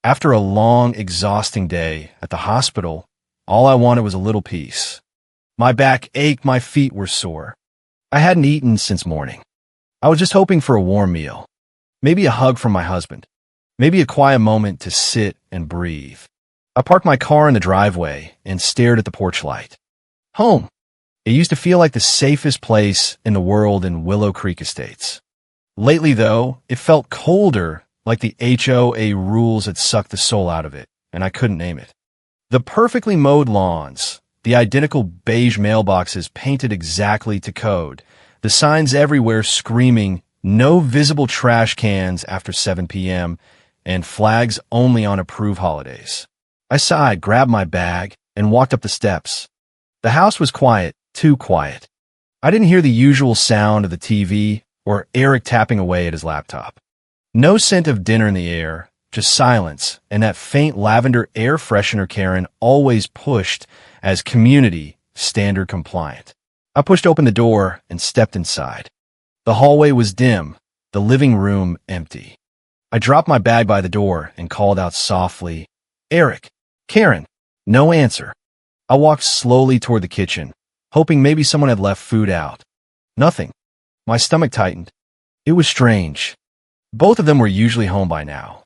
After a long, exhausting day at the hospital, all I wanted was a little peace. My back ached, my feet were sore. I hadn't eaten since morning. I was just hoping for a warm meal. Maybe a hug from my husband. Maybe a quiet moment to sit and breathe. I parked my car in the driveway and stared at the porch light. Home. It used to feel like the safest place in the world in Willow Creek Estates. Lately, though, it felt colder, like the HOA rules had sucked the soul out of it, and I couldn't name it. The perfectly mowed lawns, the identical beige mailboxes painted exactly to code, the signs everywhere screaming, "No visible trash cans after 7 p.m., and flags only on approved holidays." I sighed, grabbed my bag, and walked up the steps. The house was quiet, too quiet. I didn't hear the usual sound of the TV or Eric tapping away at his laptop. No scent of dinner in the air, just silence and that faint lavender air freshener Karen always pushed as community standard compliant. I pushed open the door and stepped inside. The hallway was dim, the living room empty. I dropped my bag by the door and called out softly, "Eric, Karen." No answer. I walked slowly toward the kitchen, hoping maybe someone had left food out. Nothing. My stomach tightened. It was strange. Both of them were usually home by now.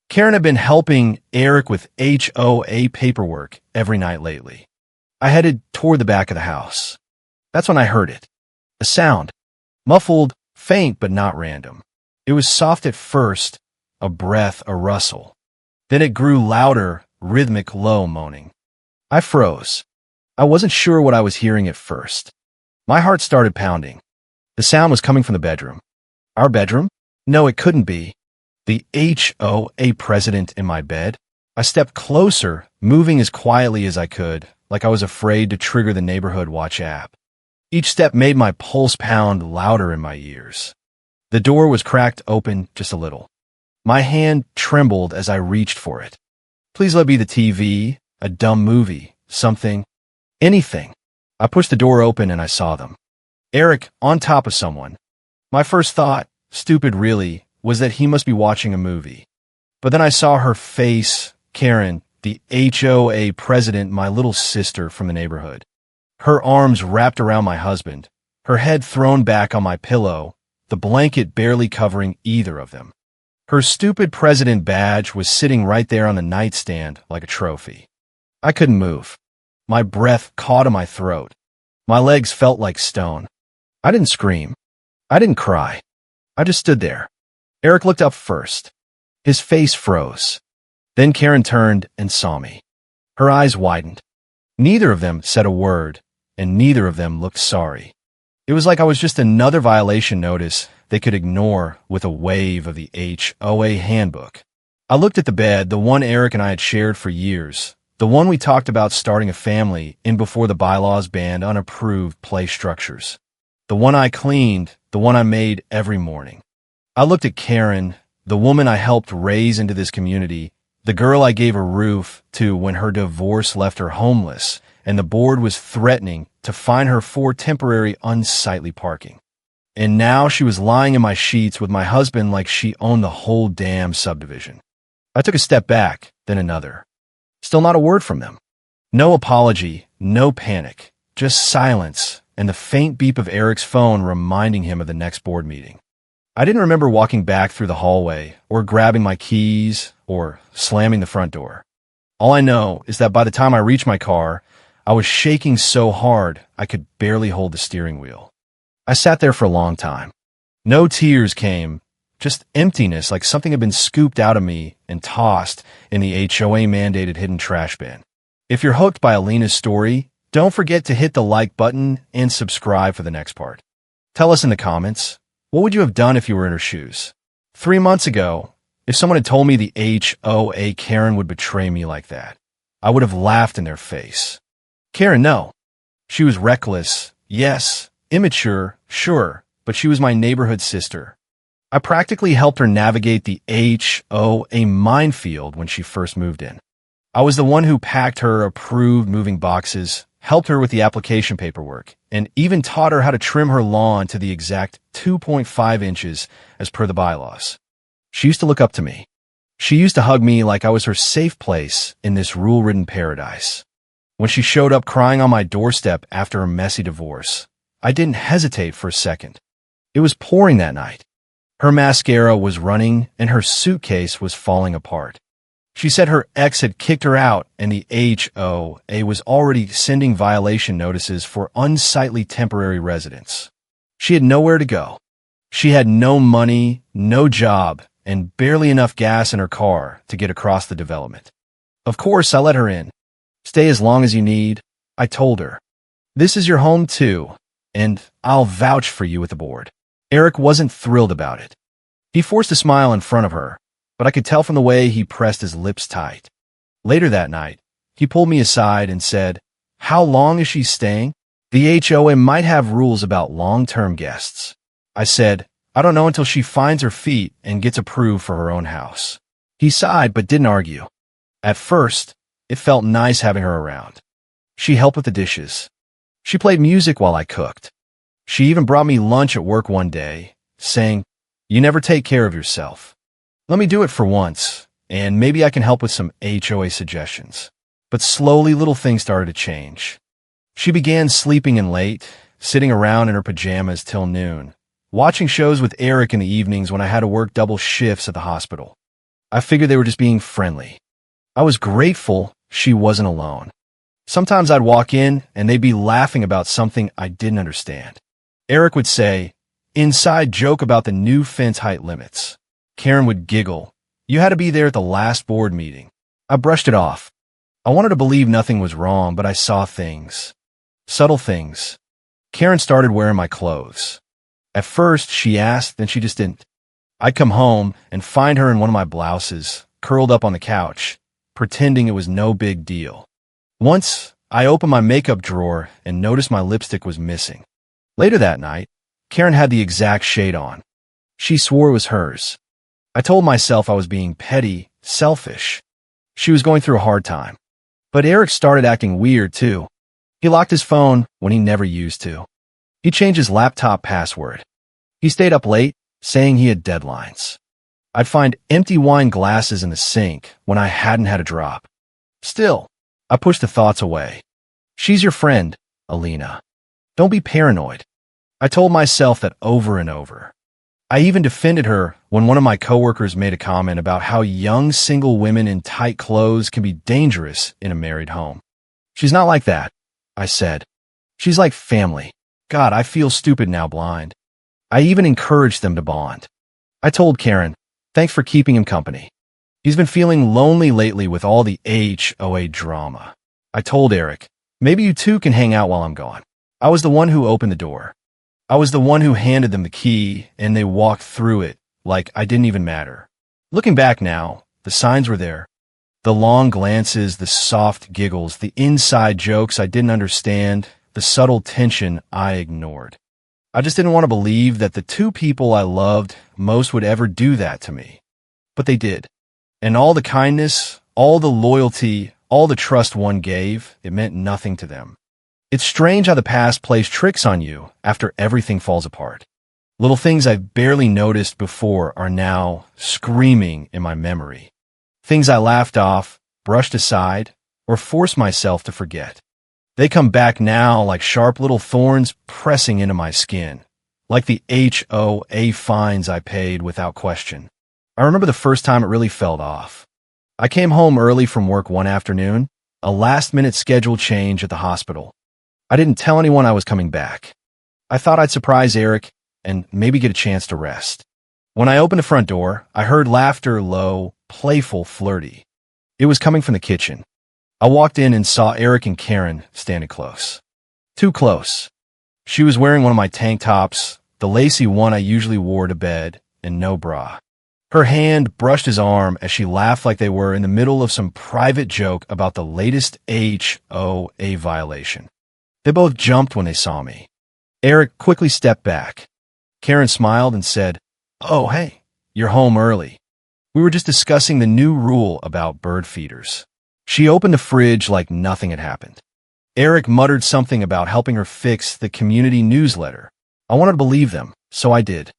Karen had been helping Eric with HOA paperwork every night lately. I headed toward the back of the house. That's when I heard it. A sound. Muffled, faint, but not random. It was soft at first, a breath, a rustle. Then it grew louder, rhythmic, low moaning. I froze. I wasn't sure what I was hearing at first. My heart started pounding. The sound was coming from the bedroom. Our bedroom? No, it couldn't be. The HOA president in my bed? I stepped closer, moving as quietly as I could, like I was afraid to trigger the neighborhood watch app. Each step made my pulse pound louder in my ears. The door was cracked open just a little. My hand trembled as I reached for it. Please let be the TV, a dumb movie, something, anything. I pushed the door open and I saw them. Eric on top of someone. My first thought, stupid really, was that he must be watching a movie. But then I saw her face, Karen, the HOA president, my little sister from the neighborhood. Her arms wrapped around my husband, her head thrown back on my pillow, the blanket barely covering either of them. Her stupid president badge was sitting right there on the nightstand like a trophy. I couldn't move. My breath caught in my throat. My legs felt like stone. I didn't scream. I didn't cry. I just stood there. Eric looked up first. His face froze. Then Karen turned and saw me. Her eyes widened. Neither of them said a word, and neither of them looked sorry. It was like I was just another violation notice they could ignore with a wave of the HOA handbook. I looked at the bed, the one Eric and I had shared for years, the one we talked about starting a family in before the bylaws banned unapproved play structures. The one I cleaned, the one I made every morning. I looked at Karen, the woman I helped raise into this community, the girl I gave a roof to when her divorce left her homeless, and the board was threatening to fine her for temporary unsightly parking. And now she was lying in my sheets with my husband like she owned the whole damn subdivision. I took a step back, then another. Still not a word from them. No apology, no panic, just silence, and the faint beep of Eric's phone reminding him of the next board meeting. I didn't remember walking back through the hallway, or grabbing my keys, or slamming the front door. All I know is that by the time I reached my car, I was shaking so hard I could barely hold the steering wheel. I sat there for a long time. No tears came, just emptiness like something had been scooped out of me and tossed in the HOA-mandated hidden trash bin. If you're hooked by Alina's story, don't forget to hit the like button and subscribe for the next part. Tell us in the comments, what would you have done if you were in her shoes? 3 months ago, if someone had told me the HOA Karen would betray me like that, I would have laughed in their face. Karen, no. She was reckless, yes, immature, sure, but she was my neighborhood sister. I practically helped her navigate the HOA minefield when she first moved in. I was the one who packed her approved moving boxes, helped her with the application paperwork, and even taught her how to trim her lawn to the exact 2.5 inches as per the bylaws. She used to look up to me. She used to hug me like I was her safe place in this rule-ridden paradise. When she showed up crying on my doorstep after a messy divorce, I didn't hesitate for a second. It was pouring that night. Her mascara was running and her suitcase was falling apart. She said her ex had kicked her out and the HOA was already sending violation notices for unsightly temporary residents. She had nowhere to go. She had no money, no job, and barely enough gas in her car to get across the development. Of course, I let her in. Stay as long as you need, I told her. This is your home too, and I'll vouch for you at the board. Eric wasn't thrilled about it. He forced a smile in front of her, but I could tell from the way he pressed his lips tight. Later that night, he pulled me aside and said, "How long is she staying? The HOA might have rules about long-term guests." I said, "I don't know until she finds her feet and gets approved for her own house." He sighed but didn't argue. At first, it felt nice having her around. She helped with the dishes. She played music while I cooked. She even brought me lunch at work one day, saying, "You never take care of yourself. Let me do it for once, and maybe I can help with some HOA suggestions." But slowly little things started to change. She began sleeping in late, sitting around in her pajamas till noon, watching shows with Eric in the evenings when I had to work double shifts at the hospital. I figured they were just being friendly. I was grateful she wasn't alone. Sometimes I'd walk in and they'd be laughing about something I didn't understand. Eric would say, "Inside joke about the new fence height limits." Karen would giggle, "You had to be there at the last board meeting." I brushed it off. I wanted to believe nothing was wrong, but I saw things. Subtle things. Karen started wearing my clothes. At first, she asked, then she just didn't. I'd come home and find her in one of my blouses, curled up on the couch, pretending it was no big deal. Once, I opened my makeup drawer and noticed my lipstick was missing. Later that night, Karen had the exact shade on. She swore it was hers. I told myself I was being petty, selfish. She was going through a hard time. But Eric started acting weird, too. He locked his phone when he never used to. He changed his laptop password. He stayed up late, saying he had deadlines. I'd find empty wine glasses in the sink when I hadn't had a drop. Still, I pushed the thoughts away. She's your friend, Alina. Don't be paranoid. I told myself that over and over. I even defended her when one of my coworkers made a comment about how young single women in tight clothes can be dangerous in a married home. She's not like that, I said. She's like family. God, I feel stupid now, blind. I even encouraged them to bond. I told Karen, "Thanks for keeping him company. He's been feeling lonely lately with all the HOA drama." I told Eric, "Maybe you two can hang out while I'm gone." I was the one who opened the door. I was the one who handed them the key, and they walked through it like I didn't even matter. Looking back now, the signs were there. The long glances, the soft giggles, the inside jokes I didn't understand, the subtle tension I ignored. I just didn't want to believe that the two people I loved most would ever do that to me. But they did. And all the kindness, all the loyalty, all the trust one gave, it meant nothing to them. It's strange how the past plays tricks on you after everything falls apart. Little things I've barely noticed before are now screaming in my memory. Things I laughed off, brushed aside, or forced myself to forget. They come back now like sharp little thorns pressing into my skin, like the HOA fines I paid without question. I remember the first time it really felt off. I came home early from work one afternoon, a last-minute schedule change at the hospital. I didn't tell anyone I was coming back. I thought I'd surprise Eric and maybe get a chance to rest. When I opened the front door, I heard laughter, low, playful, flirty. It was coming from the kitchen. I walked in and saw Eric and Karen standing close. Too close. She was wearing one of my tank tops, the lacy one I usually wore to bed, and no bra. Her hand brushed his arm as she laughed like they were in the middle of some private joke about the latest HOA violation. They both jumped when they saw me. Eric quickly stepped back. Karen smiled and said, "Oh, hey, you're home early. We were just discussing the new rule about bird feeders." She opened the fridge like nothing had happened. Eric muttered something about helping her fix the community newsletter. I wanted to believe them, so I did.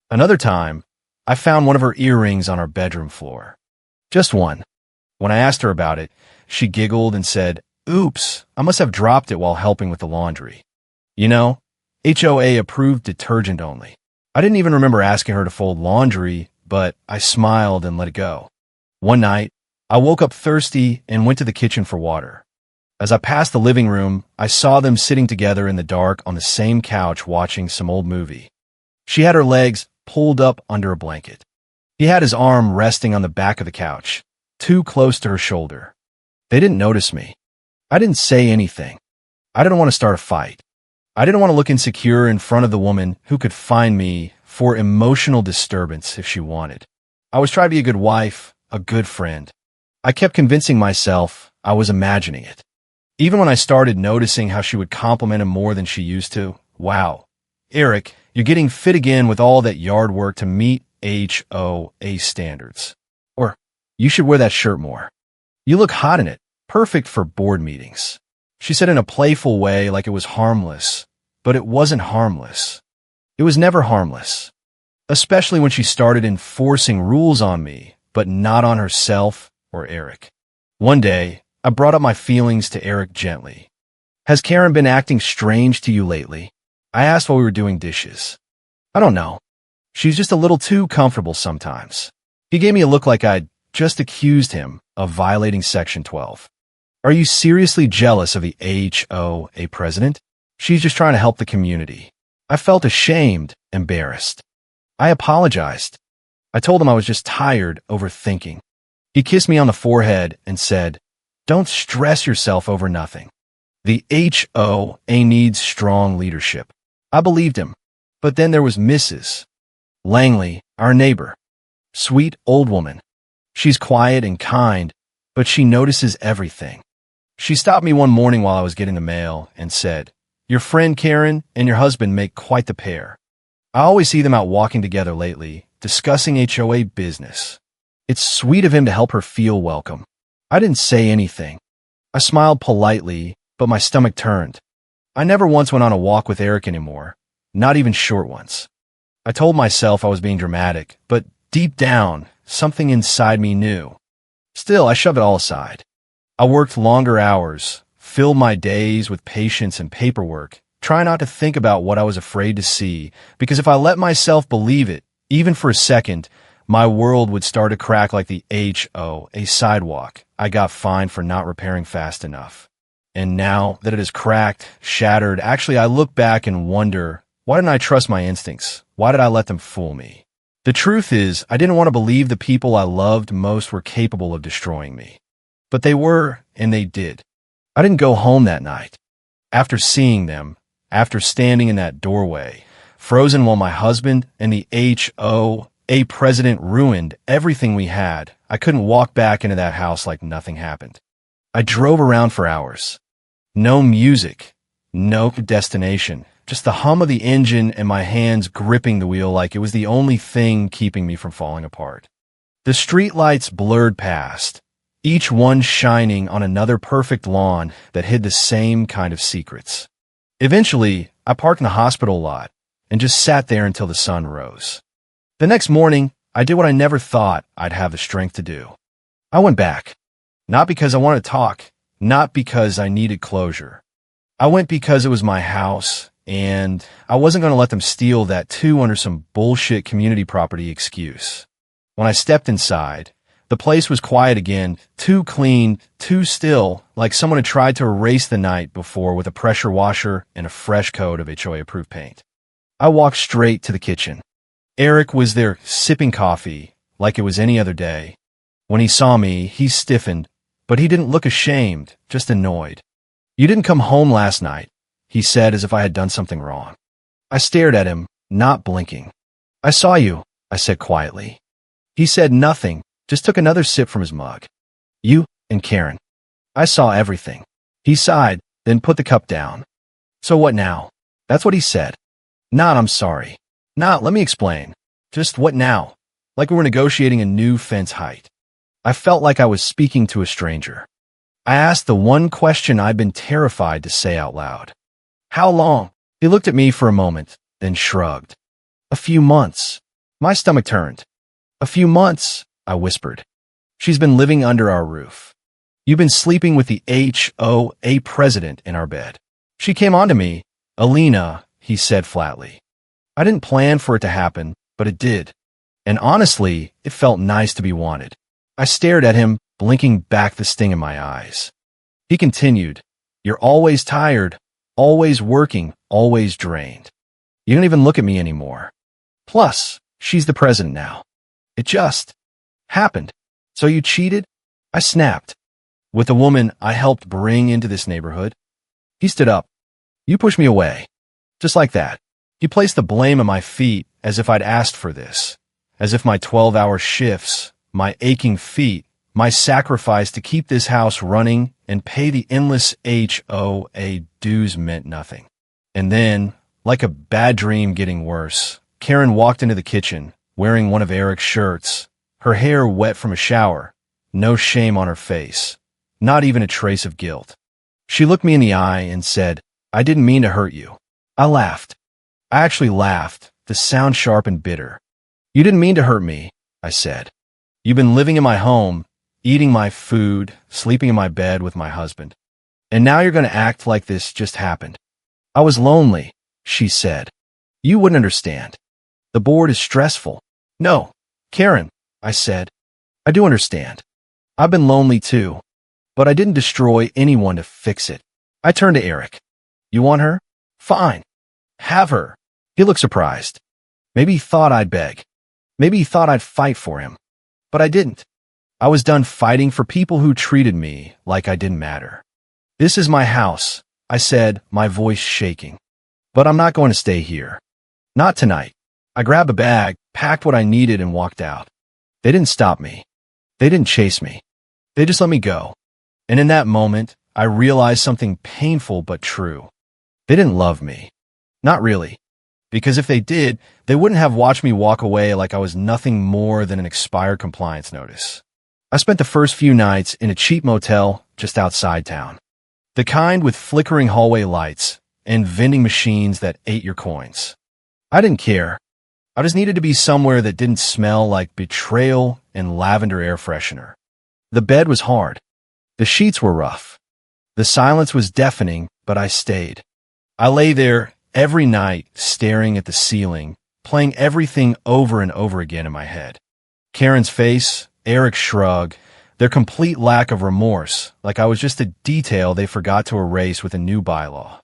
Another time, I found one of her earrings on our bedroom floor. Just one. When I asked her about it, she giggled and said, "Oops, I must have dropped it while helping with the laundry." You know, HOA approved detergent only. I didn't even remember asking her to fold laundry, but I smiled and let it go. One night, I woke up thirsty and went to the kitchen for water. As I passed the living room, I saw them sitting together in the dark on the same couch watching some old movie. She had her legs pulled up under a blanket. He had his arm resting on the back of the couch, too close to her shoulder. They didn't notice me. I didn't say anything. I didn't want to start a fight. I didn't want to look insecure in front of the woman who could find me for emotional disturbance if she wanted. I was trying to be a good wife, a good friend. I kept convincing myself I was imagining it. Even when I started noticing how she would compliment him more than she used to, wow, Eric, you're getting fit again with all that yard work to meet HOA standards. Or, you should wear that shirt more. You look hot in it, perfect for board meetings. She said in a playful way like it was harmless, but it wasn't harmless. It was never harmless, especially when she started enforcing rules on me, but not on herself or Eric. One day, I brought up my feelings to Eric gently. "Has Karen been acting strange to you lately?" I asked while we were doing dishes. "I don't know. She's just a little too comfortable sometimes." He gave me a look like I'd just accused him of violating Section 12. "Are you seriously jealous of the HOA president? She's just trying to help the community." I felt ashamed, embarrassed. I apologized. I told him I was just tired, overthinking. He kissed me on the forehead and said, "Don't stress yourself over nothing. The HOA needs strong leadership." I believed him. But then there was Mrs. Langley, our neighbor. Sweet old woman. She's quiet and kind, but she notices everything. She stopped me one morning while I was getting the mail and said, "Your friend Karen and your husband make quite the pair. I always see them out walking together lately, discussing HOA business. It's sweet of him to help her feel welcome." I didn't say anything. I smiled politely, but my stomach turned. I never once went on a walk with Eric anymore, not even short ones. I told myself I was being dramatic, but deep down, something inside me knew. Still, I shoved it all aside. I worked longer hours, filled my days with patience and paperwork, trying not to think about what I was afraid to see, because if I let myself believe it, even for a second, my world would start to crack like the HOA sidewalk I got fined for not repairing fast enough. And now that it is cracked, shattered, actually I look back and wonder, why didn't I trust my instincts? Why did I let them fool me? The truth is, I didn't want to believe the people I loved most were capable of destroying me. But they were, and they did. I didn't go home that night. After seeing them, after standing in that doorway, frozen while my husband and the HOA president ruined everything we had, I couldn't walk back into that house like nothing happened. I drove around for hours. No music, no destination, just the hum of the engine and my hands gripping the wheel like it was the only thing keeping me from falling apart. The streetlights blurred past, each one shining on another perfect lawn that hid the same kind of secrets. Eventually, I parked in the hospital lot and just sat there until the sun rose. The next morning, I did what I never thought I'd have the strength to do. I went back. Not because I wanted to talk, not because I needed closure. I went because it was my house, and I wasn't going to let them steal that too under some bullshit community property excuse. When I stepped inside, the place was quiet again, too clean, too still, like someone had tried to erase the night before with a pressure washer and a fresh coat of HOA-approved paint. I walked straight to the kitchen. Eric was there sipping coffee like it was any other day. When he saw me, he stiffened, but he didn't look ashamed, just annoyed. "You didn't come home last night," he said as if I had done something wrong. I stared at him, not blinking. "I saw you," I said quietly. He said nothing, just took another sip from his mug. "You and Karen." I saw everything. He sighed, then put the cup down. "So what now?" That's what he said. Not, "I'm sorry." Not, "Let me explain." Just, "What now?" Like we were negotiating a new fence height. I felt like I was speaking to a stranger. I asked the one question I'd been terrified to say out loud. "How long?" He looked at me for a moment, then shrugged. "A few months." My stomach turned. "A few months," I whispered. She's been living under our roof. You've been sleeping with the HOA president in our bed. She came on to me. Alina, he said flatly. I didn't plan for it to happen, but it did. And honestly, it felt nice to be wanted. I stared at him, blinking back the sting in my eyes. He continued, You're always tired, always working, always drained. You don't even look at me anymore. Plus, she's the president now. It just happened. So you cheated? I snapped. With the woman I helped bring into this neighborhood? He stood up. You pushed me away. Just like that. He placed the blame at my feet as if I'd asked for this. As if my 12-hour shifts, my aching feet, my sacrifice to keep this house running and pay the endless HOA dues meant nothing. And then, like a bad dream getting worse, Karen walked into the kitchen, wearing one of Eric's shirts, her hair wet from a shower, no shame on her face, not even a trace of guilt. She looked me in the eye and said, I didn't mean to hurt you. I laughed. I actually laughed, the sound sharp and bitter. You didn't mean to hurt me, I said. You've been living in my home, eating my food, sleeping in my bed with my husband. And now you're going to act like this just happened. I was lonely, she said. You wouldn't understand. The board is stressful. No, Karen, I said. I do understand. I've been lonely too, but I didn't destroy anyone to fix it. I turned to Eric. You want her? Fine. Have her. He looked surprised. Maybe he thought I'd beg. Maybe he thought I'd fight for him. But I didn't. I was done fighting for people who treated me like I didn't matter. This is my house, I said, my voice shaking. But I'm not going to stay here. Not tonight. I grabbed a bag, packed what I needed, and walked out. They didn't stop me. They didn't chase me. They just let me go. And in that moment, I realized something painful but true. They didn't love me. Not really. Because if they did, they wouldn't have watched me walk away like I was nothing more than an expired compliance notice. I spent the first few nights in a cheap motel just outside town. The kind with flickering hallway lights and vending machines that ate your coins. I didn't care. I just needed to be somewhere that didn't smell like betrayal and lavender air freshener. The bed was hard. The sheets were rough. The silence was deafening, but I stayed. I lay there every night, staring at the ceiling, playing everything over and over again in my head. Karen's face, Eric's shrug, their complete lack of remorse, like I was just a detail they forgot to erase with a new bylaw.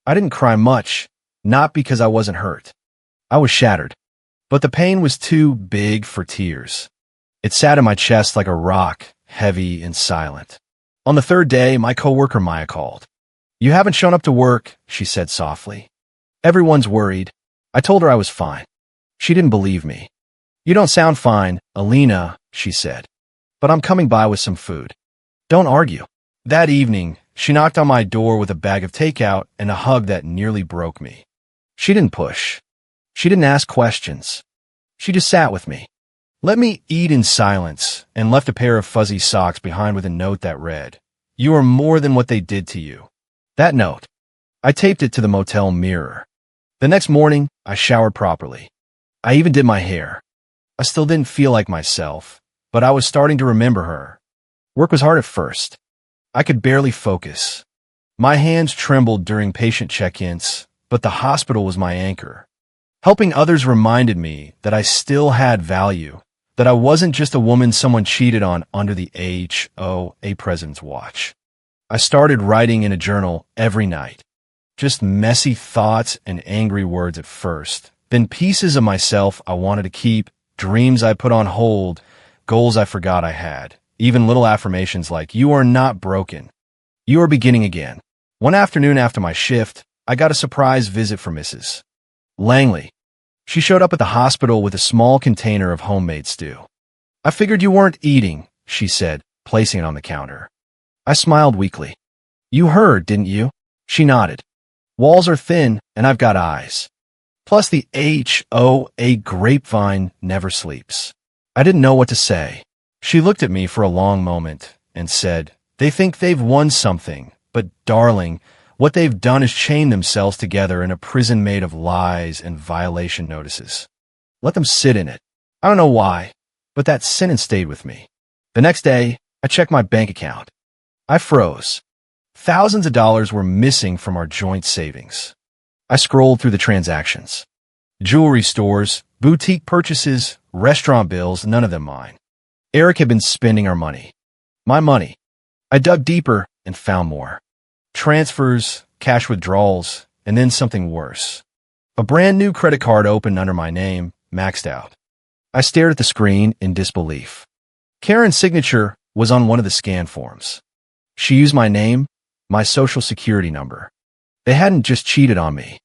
I didn't cry much, not because I wasn't hurt. I was shattered. But the pain was too big for tears. It sat in my chest like a rock, heavy and silent. On the third day, my coworker Maya called. You haven't shown up to work, she said softly. Everyone's worried. I told her I was fine. She didn't believe me. You don't sound fine, Alina, she said. But I'm coming by with some food. Don't argue. That evening, she knocked on my door with a bag of takeout and a hug that nearly broke me. She didn't push. She didn't ask questions. She just sat with me. Let me eat in silence and left a pair of fuzzy socks behind with a note that read, You are more than what they did to you. That note. I taped it to the motel mirror. The next morning, I showered properly. I even did my hair. I still didn't feel like myself, but I was starting to remember her. Work was hard at first. I could barely focus. My hands trembled during patient check-ins, but the hospital was my anchor. Helping others reminded me that I still had value, that I wasn't just a woman someone cheated on under the HOA president's watch. I started writing in a journal every night. Just messy thoughts and angry words at first, then pieces of myself I wanted to keep, dreams I put on hold, goals I forgot I had, even little affirmations like, You are not broken. You are beginning again. One afternoon after my shift, I got a surprise visit from Mrs. Langley. She showed up at the hospital with a small container of homemade stew. I figured you weren't eating, she said, placing it on the counter. I smiled weakly. You heard, didn't you? She nodded. Walls are thin, and I've got eyes. Plus the HOA grapevine never sleeps. I didn't know what to say. She looked at me for a long moment and said, They think they've won something, but darling, what they've done is chain themselves together in a prison made of lies and violation notices. Let them sit in it. I don't know why, but that sentence stayed with me. The next day, I checked my bank account. I froze. Thousands of dollars were missing from our joint savings. I scrolled through the transactions. Jewelry stores, boutique purchases, restaurant bills, none of them mine. Eric had been spending our money. My money. I dug deeper and found more. Transfers, cash withdrawals, and then something worse. A brand new credit card opened under my name, maxed out. I stared at the screen in disbelief. Karen's signature was on one of the scan forms. She used my name, my social security number. They hadn't just cheated on me.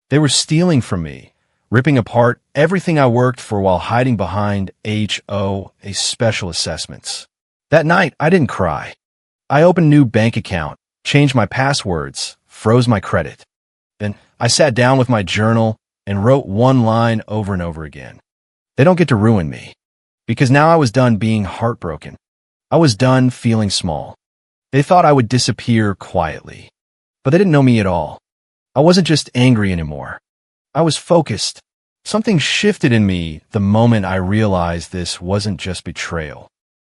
They were stealing from me, ripping apart everything I worked for while hiding behind HOA special assessments. That night, I didn't cry. I opened a new bank account, changed my passwords, froze my credit. Then I sat down with my journal and wrote one line over and over again. They don't get to ruin me. Because now I was done being heartbroken. I was done feeling small. They thought I would disappear quietly. But they didn't know me at all. I wasn't just angry anymore. I was focused. Something shifted in me the moment I realized this wasn't just betrayal.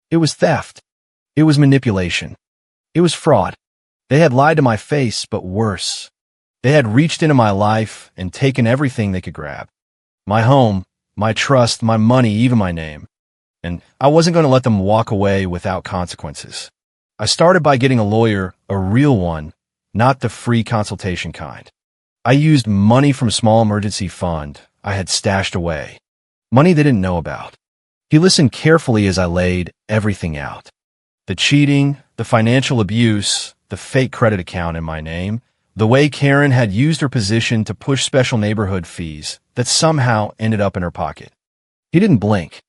It was theft. It was manipulation. It was fraud. They had lied to my face, but worse. They had reached into my life and taken everything they could grab. My home, my trust, my money, even my name. And I wasn't going to let them walk away without consequences. I started by getting a lawyer, a real one, not the free consultation kind. I used money from a small emergency fund I had stashed away, money they didn't know about. He listened carefully as I laid everything out. The cheating, the financial abuse, the fake credit account in my name, the way Karen had used her position to push special neighborhood fees that somehow ended up in her pocket. He didn't blink.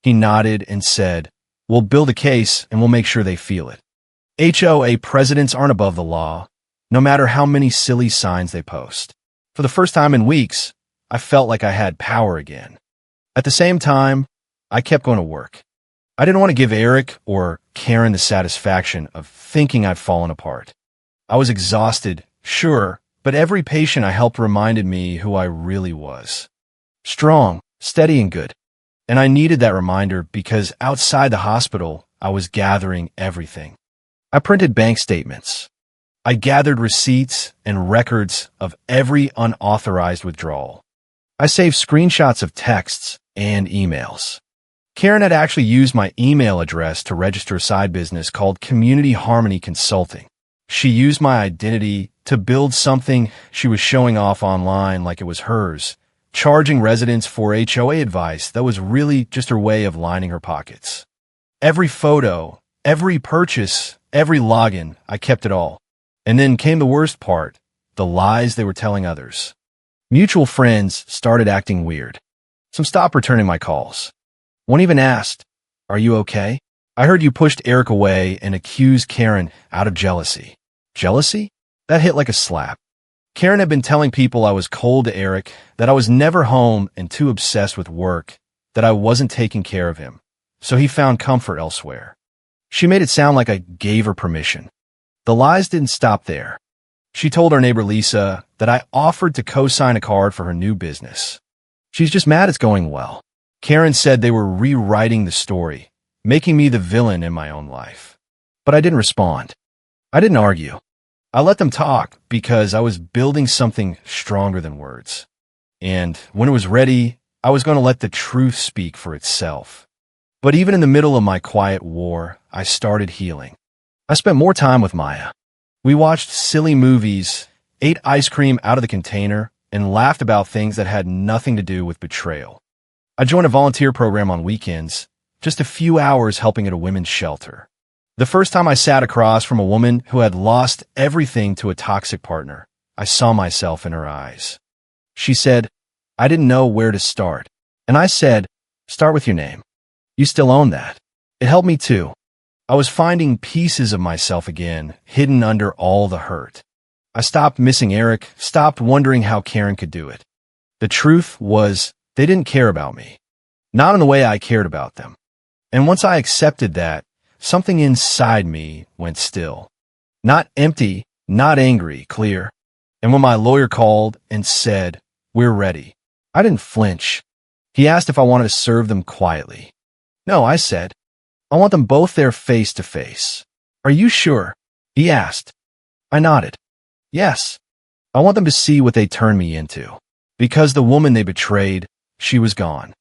He nodded and said, "We'll build a case and we'll make sure they feel it. HOA presidents aren't above the law, no matter how many silly signs they post." For the first time in weeks, I felt like I had power again. At the same time, I kept going to work. I didn't want to give Eric or Karen the satisfaction of thinking I'd fallen apart. I was exhausted, sure, but every patient I helped reminded me who I really was. Strong, steady, and good. And I needed that reminder because outside the hospital, I was gathering everything. I printed bank statements. I gathered receipts and records of every unauthorized withdrawal. I saved screenshots of texts and emails. Karen had actually used my email address to register a side business called Community Harmony Consulting. She used my identity to build something she was showing off online like it was hers, charging residents for HOA advice that was really just her way of lining her pockets. Every photo, every purchase, every login, I kept it all. And then came the worst part, the lies they were telling others. Mutual friends started acting weird. Some stopped returning my calls. One even asked, "Are you okay? I heard you pushed Eric away and accused Karen out of jealousy." Jealousy? That hit like a slap. Karen had been telling people I was cold to Eric, that I was never home and too obsessed with work, that I wasn't taking care of him, so he found comfort elsewhere. She made it sound like I gave her permission. The lies didn't stop there. She told our neighbor Lisa that I offered to co-sign a card for her new business. She's just mad it's going well. Karen said they were rewriting the story, making me the villain in my own life. But I didn't respond. I didn't argue. I let them talk because I was building something stronger than words. And when it was ready, I was going to let the truth speak for itself. But even in the middle of my quiet war, I started healing. I spent more time with Maya. We watched silly movies, ate ice cream out of the container, and laughed about things that had nothing to do with betrayal. I joined a volunteer program on weekends, just a few hours helping at a women's shelter. The first time I sat across from a woman who had lost everything to a toxic partner, I saw myself in her eyes. She said, "I didn't know where to start." And I said, "Start with your name. You still own that." It helped me too. I was finding pieces of myself again, hidden under all the hurt. I stopped missing Eric, stopped wondering how Karen could do it. The truth was, they didn't care about me. Not in the way I cared about them. And once I accepted that, something inside me went still. Not empty, not angry, clear. And when my lawyer called and said, "We're ready," I didn't flinch. He asked if I wanted to serve them quietly. "No," I said. I want them both there face to face. Are you sure? He asked. I nodded. Yes. I want them to see what they turned me into. Because the woman they betrayed, she was gone.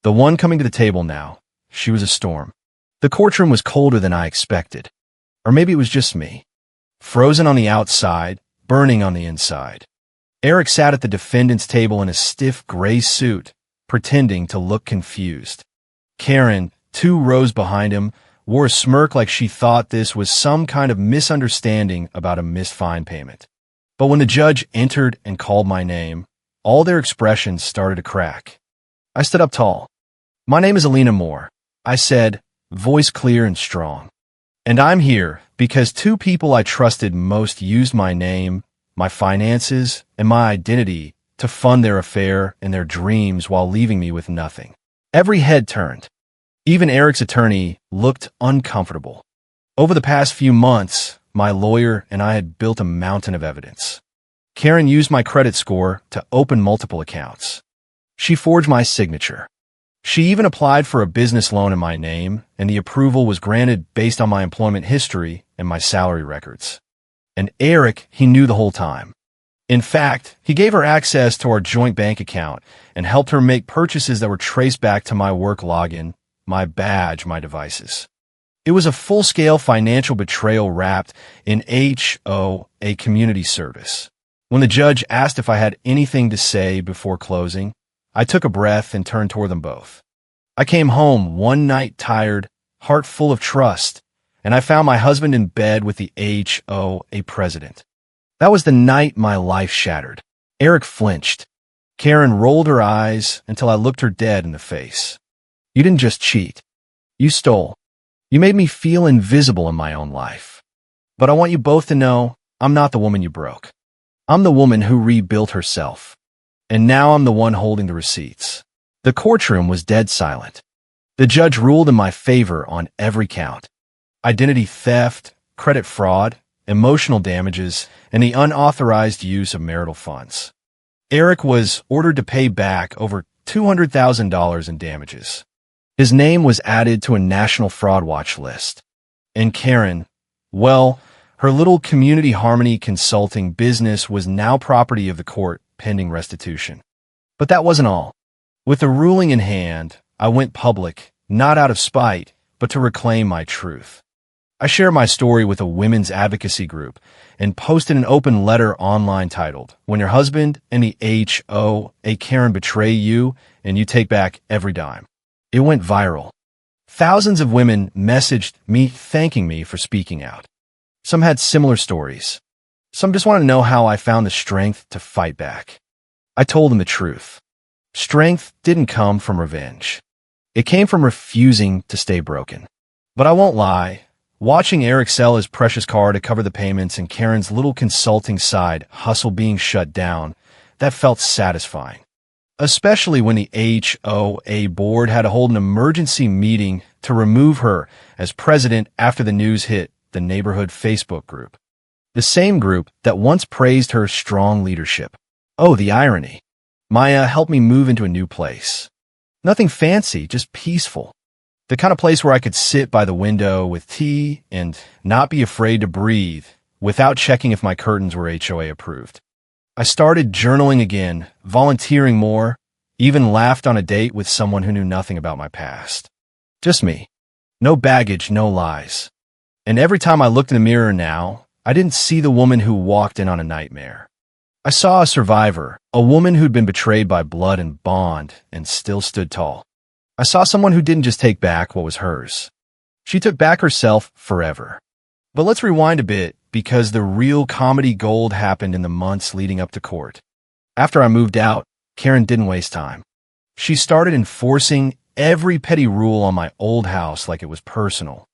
The one coming to the table now, she was a storm. The courtroom was colder than I expected. Or maybe it was just me. Frozen on the outside, burning on the inside. Eric sat at the defendant's table in a stiff gray suit, pretending to look confused. Karen, 2 rows behind him, wore a smirk like she thought this was some kind of misunderstanding about a missed fine payment. But when the judge entered and called my name, all their expressions started to crack. I stood up tall. My name is Alina Moore, I said, voice clear and strong. And I'm here because 2 people I trusted most used my name, my finances, and my identity to fund their affair and their dreams while leaving me with nothing. Every head turned. Even Eric's attorney looked uncomfortable. Over the past few months, my lawyer and I had built a mountain of evidence. Karen used my credit score to open multiple accounts. She forged my signature. She even applied for a business loan in my name, and the approval was granted based on my employment history and my salary records. And Eric, he knew the whole time. In fact, he gave her access to our joint bank account and helped her make purchases that were traced back to my work login, my badge, my devices. It was a full-scale financial betrayal wrapped in HOA community service. When the judge asked if I had anything to say before closing, I took a breath and turned toward them both. I came home one night tired, heart full of trust, and I found my husband in bed with the HOA president. That was the night my life shattered. Eric flinched. Karen rolled her eyes until I looked her dead in the face. You didn't just cheat. You stole. You made me feel invisible in my own life. But I want you both to know I'm not the woman you broke. I'm the woman who rebuilt herself. And now I'm the one holding the receipts. The courtroom was dead silent. The judge ruled in my favor on every count. Identity theft, credit fraud, emotional damages, and the unauthorized use of marital funds. Eric was ordered to pay back over $200,000 in damages. His name was added to a national fraud watch list. And Karen, well, her little community harmony consulting business was now property of the court pending restitution. But that wasn't all. With the ruling in hand, I went public, not out of spite, but to reclaim my truth. I shared my story with a women's advocacy group and posted an open letter online titled, When Your Husband and the HOA Karen Betray You and You Take Back Every Dime. It went viral. Thousands of women messaged me thanking me for speaking out. Some had similar stories. Some just wanted to know how I found the strength to fight back. I told them the truth. Strength didn't come from revenge. It came from refusing to stay broken. But I won't lie. Watching Eric sell his precious car to cover the payments and Karen's little consulting side hustle being shut down, that felt satisfying. Especially when the HOA board had to hold an emergency meeting to remove her as president after the news hit the neighborhood Facebook group. The same group that once praised her strong leadership. Oh, the irony. Maya helped me move into a new place. Nothing fancy, just peaceful. The kind of place where I could sit by the window with tea and not be afraid to breathe without checking if my curtains were HOA approved. I started journaling again, volunteering more, even laughed on a date with someone who knew nothing about my past. Just me. No baggage, no lies. And every time I looked in the mirror now, I didn't see the woman who walked in on a nightmare. I saw a survivor, a woman who'd been betrayed by blood and bond and still stood tall. I saw someone who didn't just take back what was hers. She took back herself forever. But let's rewind a bit, because the real comedy gold happened in the months leading up to court. After I moved out, Karen didn't waste time. She started enforcing every petty rule on my old house like it was personal.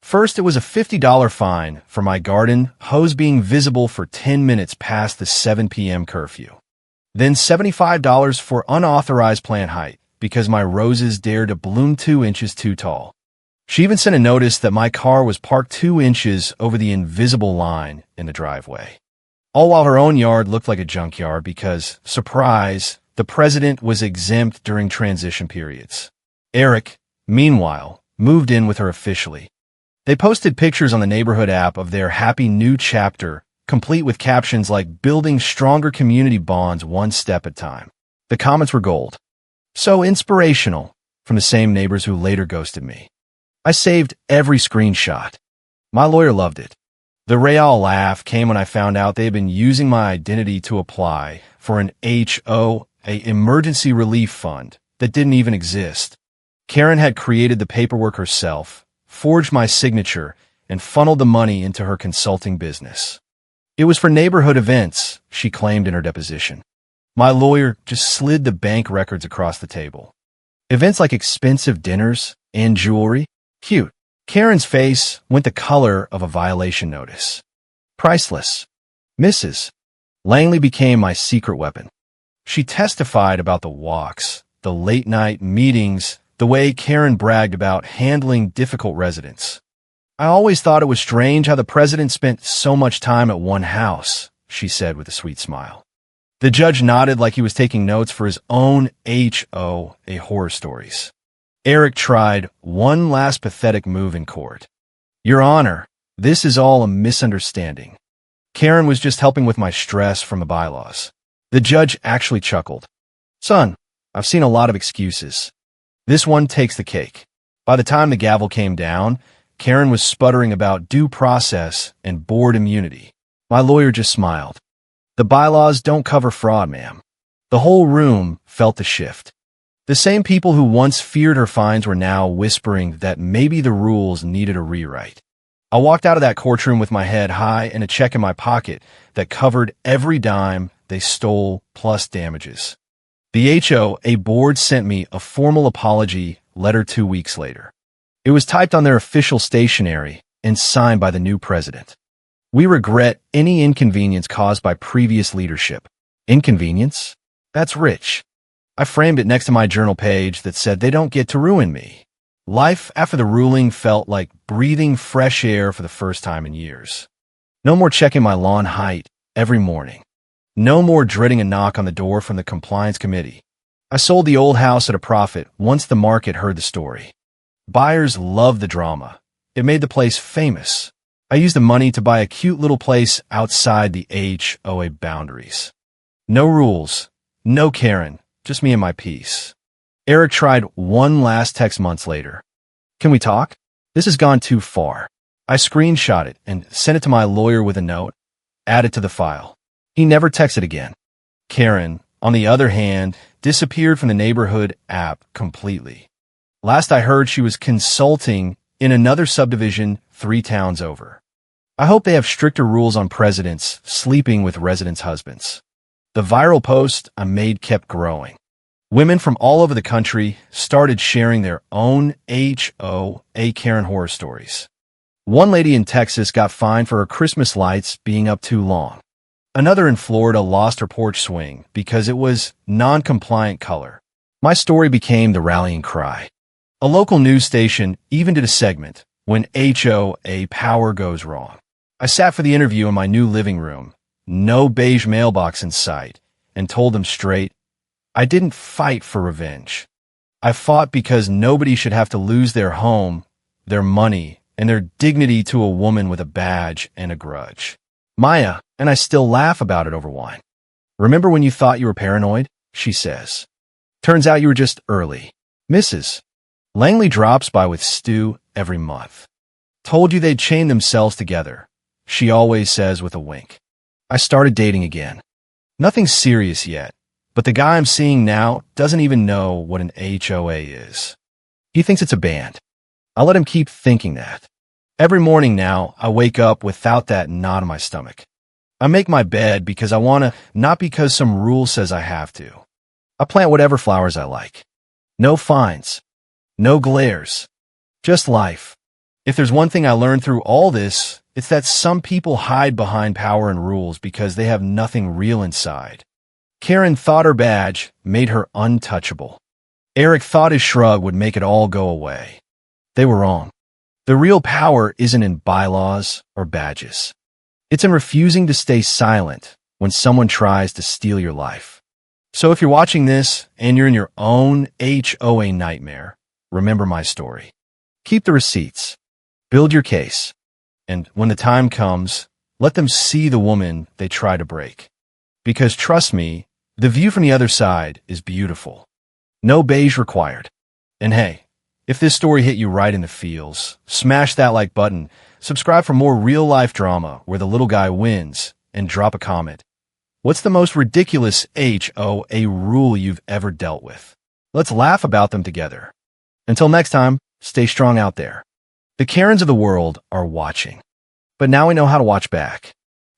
First, it was a $50 fine for my garden hose being visible for 10 minutes past the 7 p.m. curfew. Then $75 for unauthorized plant height, because my roses dared to bloom 2 inches too tall. She even sent a notice that my car was parked 2 inches over the invisible line in the driveway. All while her own yard looked like a junkyard because, surprise, the president was exempt during transition periods. Eric, meanwhile, moved in with her officially. They posted pictures on the neighborhood app of their happy new chapter, complete with captions like "building stronger community bonds one step at a time." The comments were gold. "So inspirational," from the same neighbors who later ghosted me. I saved every screenshot. My lawyer loved it. The real laugh came when I found out they had been using my identity to apply for an HOA emergency relief fund that didn't even exist. Karen had created the paperwork herself, forged my signature, and funneled the money into her consulting business. It was for neighborhood events, she claimed in her deposition. My lawyer just slid the bank records across the table. Events like expensive dinners and jewelry? Cute. Karen's face went the color of a violation notice. Priceless. Mrs. Langley became my secret weapon. She testified about the walks, the late-night meetings, the way Karen bragged about handling difficult residents. "I always thought it was strange how the president spent so much time at one house," she said with a sweet smile. The judge nodded like he was taking notes for his own HOA horror stories. Eric tried one last pathetic move in court. "Your Honor, this is all a misunderstanding. Karen was just helping with my stress from the bylaws." The judge actually chuckled. "Son, I've seen a lot of excuses. This one takes the cake." By the time the gavel came down, Karen was sputtering about due process and board immunity. My lawyer just smiled. "The bylaws don't cover fraud, ma'am." The whole room felt the shift. The same people who once feared her fines were now whispering that maybe the rules needed a rewrite. I walked out of that courtroom with my head high and a check in my pocket that covered every dime they stole plus damages. The HOA board sent me a formal apology letter 2 weeks later. It was typed on their official stationery and signed by the new president. "We regret any inconvenience caused by previous leadership." Inconvenience? That's rich. I framed it next to my journal page that said they don't get to ruin me. Life after the ruling felt like breathing fresh air for the first time in years. No more checking my lawn height every morning. No more dreading a knock on the door from the compliance committee. I sold the old house at a profit once the market heard the story. Buyers loved the drama. It made the place famous. I used the money to buy a cute little place outside the HOA boundaries. No rules, no Karen, just me and my peace. Eric tried one last text months later. "Can we talk? This has gone too far." I screenshot it and sent it to my lawyer with a note, "Add it to the file." He never texted again. Karen, on the other hand, disappeared from the neighborhood app completely. Last I heard, she was consulting in another subdivision 3 towns over. I hope they have stricter rules on presidents sleeping with residents' husbands. The viral post I made kept growing. Women from all over the country started sharing their own HOA Karen horror stories. One lady in Texas got fined for her Christmas lights being up too long. Another in Florida lost her porch swing because it was non-compliant color. My story became the rallying cry. A local news station even did a segment, "When HOA Power Goes Wrong." I sat for the interview in my new living room, no beige mailbox in sight, and told them straight, I didn't fight for revenge. I fought because nobody should have to lose their home, their money, and their dignity to a woman with a badge and a grudge. Maya and I still laugh about it over wine. "Remember when you thought you were paranoid?" she says. "Turns out you were just early." Mrs. Langley drops by with stew every month. "Told you they'd chain themselves together," she always says with a wink. I started dating again. Nothing serious yet, but the guy I'm seeing now doesn't even know what an HOA is. He thinks it's a band. I let him keep thinking that. Every morning now, I wake up without that knot in my stomach. I make my bed because I want to, not because some rule says I have to. I plant whatever flowers I like. No fines. No glares. Just life. If there's one thing I learned through all this, it's that some people hide behind power and rules because they have nothing real inside. Karen thought her badge made her untouchable. Eric thought his shrug would make it all go away. They were wrong. The real power isn't in bylaws or badges. It's in refusing to stay silent when someone tries to steal your life. So if you're watching this and you're in your own HOA nightmare, remember my story. Keep the receipts. Build your case. And when the time comes, let them see the woman they try to break. Because trust me, the view from the other side is beautiful. No beige required. And hey, if this story hit you right in the feels, smash that like button, subscribe for more real-life drama where the little guy wins, and drop a comment. What's the most ridiculous HOA rule you've ever dealt with? Let's laugh about them together. Until next time, stay strong out there. The Karens of the world are watching. But now we know how to watch back.